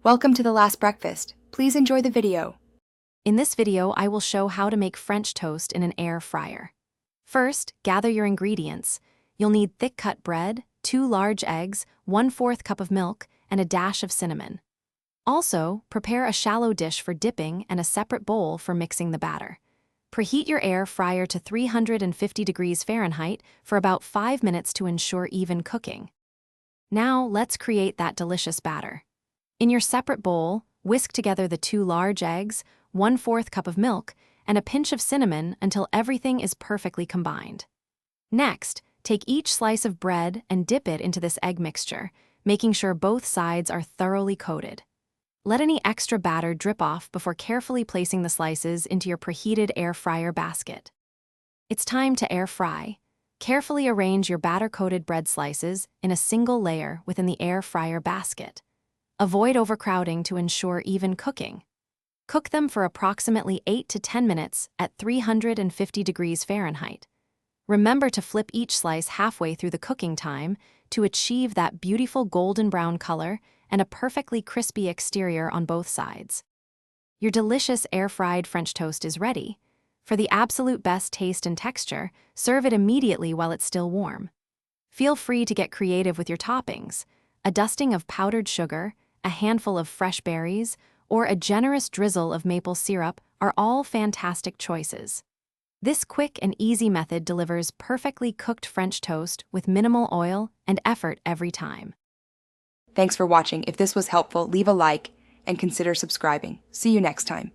Welcome to The Last Breakfast. Please enjoy the video. In this video, I will show how to make French toast in an air fryer. First, gather your ingredients. You'll need thick-cut bread, 2 large eggs, 1/4 cup of milk, and a dash of cinnamon. Also, prepare a shallow dish for dipping and a separate bowl for mixing the batter. Preheat your air fryer to 350 degrees Fahrenheit for about 5 minutes to ensure even cooking. Now, let's create that delicious batter. In your separate bowl, whisk together the 2 large eggs, 1/4 cup of milk, and a pinch of cinnamon until everything is perfectly combined. Next, take each slice of bread and dip it into this egg mixture, making sure both sides are thoroughly coated. Let any extra batter drip off before carefully placing the slices into your preheated air fryer basket. It's time to air fry. Carefully arrange your batter-coated bread slices in a single layer within the air fryer basket. Avoid overcrowding to ensure even cooking. Cook them for approximately 8 to 10 minutes at 350 degrees Fahrenheit. Remember to flip each slice halfway through the cooking time to achieve that beautiful golden brown color and a perfectly crispy exterior on both sides. Your delicious air-fried French toast is ready. For the absolute best taste and texture, serve it immediately while it's still warm. Feel free to get creative with your toppings. A dusting of powdered sugar, a handful of fresh berries, or a generous drizzle of maple syrup are all fantastic choices. This quick and easy method delivers perfectly cooked French toast with minimal oil and effort every time. Thanks for watching. If this was helpful, leave a like and consider subscribing. See you next time.